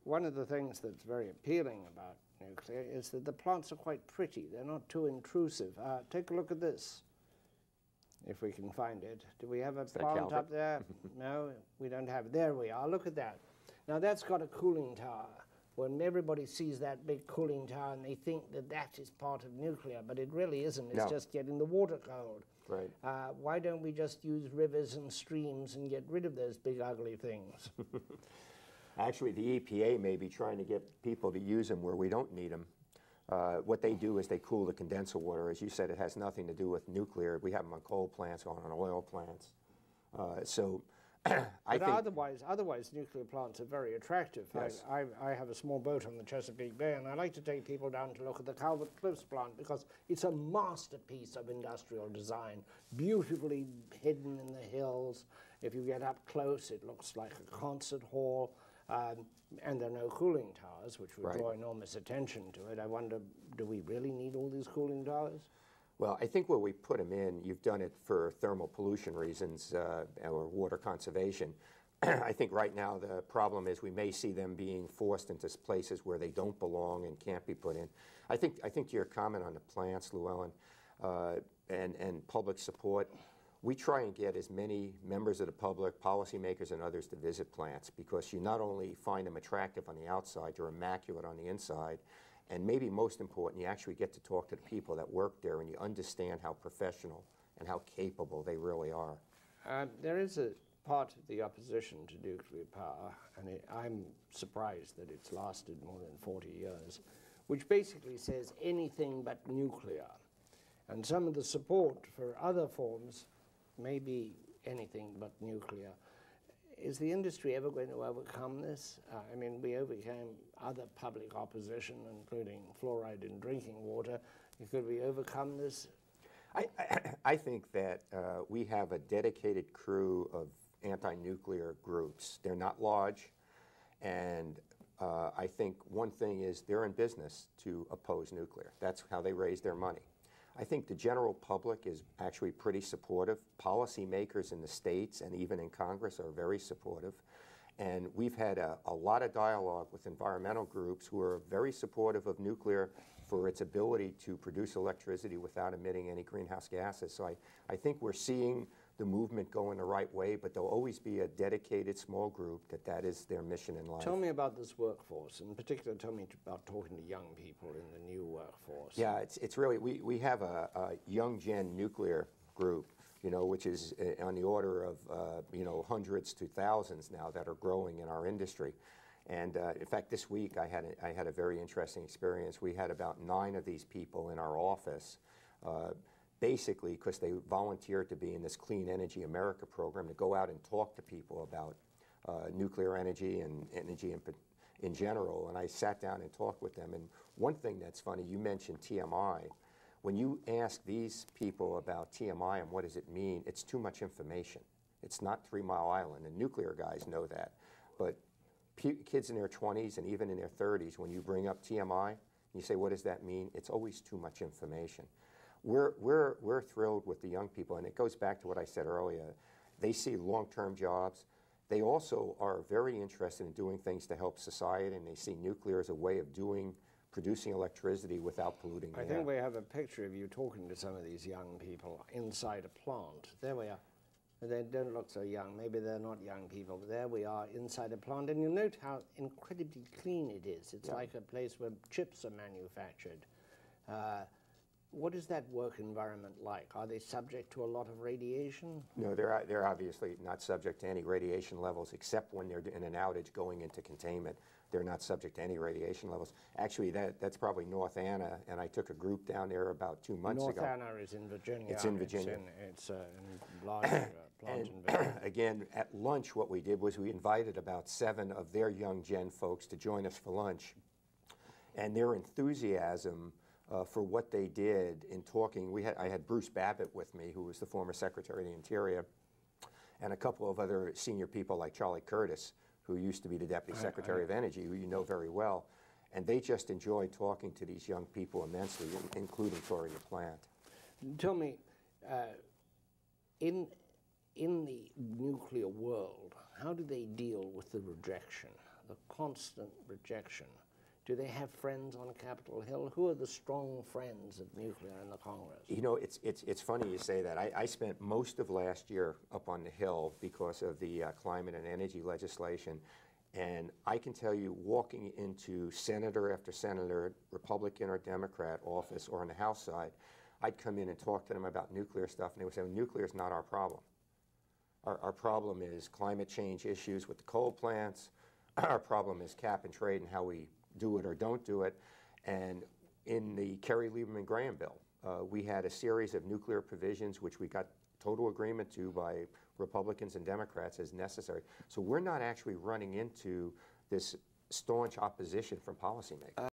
one of the things that's very appealing about nuclear is that the plants are quite pretty. They're not too intrusive. Take a look at this, if we can find it. Do we have a plant up there? No, we don't have it. There we are. Look at that. Now that's got a cooling tower. When everybody sees that big cooling tower and they think that that is part of nuclear, but it really isn't. It's just getting the water cold. Right. Why don't we just use rivers and streams and get rid of those big ugly things? Actually, the EPA may be trying to get people to use them where we don't need them. What they do is they cool the condenser water. As you said, it has nothing to do with nuclear. We have them on coal plants or on oil plants. But otherwise, nuclear plants are very attractive. Yes. I have a small boat on the Chesapeake Bay, and I like to take people down to look at the Calvert Cliffs plant because it's a masterpiece of industrial design, beautifully hidden in the hills. If you get up close, it looks like a concert hall, and there are no cooling towers, which would draw enormous attention to it. I wonder, do we really need all these cooling towers? Well, I think where we put them in, you've done it for thermal pollution reasons or water conservation. I think right now the problem is we may see them being forced into places where they don't belong and can't be put in. I think to your comment on the plants, Llewellyn, and public support, we try and get as many members of the public, policymakers and others to visit plants because you not only find them attractive on the outside, they're immaculate on the inside. And maybe most important, you actually get to talk to the people that work there and you understand how professional and how capable they really are. There is a part of the opposition to nuclear power, and I'm surprised that it's lasted more than 40 years, which basically says anything but nuclear. And some of the support for other forms may be anything but nuclear. Is the industry ever going to overcome this? I mean, we overcame other public opposition, including fluoride in drinking water. Could we overcome this? I think that we have a dedicated crew of anti-nuclear groups. They're not large, and I think one thing is they're in business to oppose nuclear. That's how they raise their money. I think the general public is actually pretty supportive. Policymakers in the states and even in Congress are very supportive. And we've had a lot of dialogue with environmental groups who are very supportive of nuclear for its ability to produce electricity without emitting any greenhouse gases. So I think we're seeing the movement go in the right way, but there'll always be a dedicated small group that is their mission in life. Tell me about this workforce. In particular, tell me about talking to young people in the new workforce. Yeah, it's really, we have a young gen nuclear group, which is on the order of, hundreds to thousands now that are growing in our industry. And in fact, this week I had a very interesting experience. We had about 9 of these people in our office, basically because they volunteered to be in this Clean Energy America program to go out and talk to people about nuclear energy and energy in general. And I sat down and talked with them. And one thing that's funny, you mentioned TMI. When you ask these people about TMI and what does it mean, it's too much information. It's not 3 Mile Island, and nuclear guys know that. But kids in their 20s and even in their 30s, when you bring up TMI, you say, what does that mean? It's always too much information. We're thrilled with the young people, and it goes back to what I said earlier. They see long-term jobs. They also are very interested in doing things to help society, and they see nuclear as a way of producing electricity without polluting the air. I think we have a picture of you talking to some of these young people inside a plant. There we are. They don't look so young. Maybe they're not young people, but there we are inside a plant. And you note how incredibly clean it is. It's like a place where chips are manufactured. What is that work environment like? Are they subject to a lot of radiation? No, they're obviously not subject to any radiation levels, except when they're in an outage going into containment. They're not subject to any radiation levels. Actually, that's probably North Anna, and I took a group down there about 2 months ago. North Anna is in Virginia. It's in Virginia. It's a large plant in Virginia. Again, at lunch, what we did was we invited about 7 of their young gen folks to join us for lunch, and their enthusiasm for what they did in talking. I had Bruce Babbitt with me, who was the former Secretary of the Interior, and a couple of other senior people like Charlie Curtis, who used to be the Deputy Secretary of Energy, who you know very well. And they just enjoyed talking to these young people immensely, including touring the plant. Tell me, in the nuclear world, how do they deal with the rejection? the constant rejection, do they have friends on Capitol Hill? Who are the strong friends of nuclear in the Congress? You know, it's funny you say that. I spent most of last year up on the Hill because of the climate and energy legislation. And I can tell you, walking into senator after senator, Republican or Democrat office or on the House side, I'd come in and talk to them about nuclear stuff, and they would say, well, nuclear is not our problem. Our problem is climate change issues with the coal plants. Our problem is cap and trade and how we do it or don't do it. And in the Kerry Lieberman Graham bill, we had a series of nuclear provisions which we got total agreement to by Republicans and Democrats as necessary. So we're not actually running into this staunch opposition from policymakers.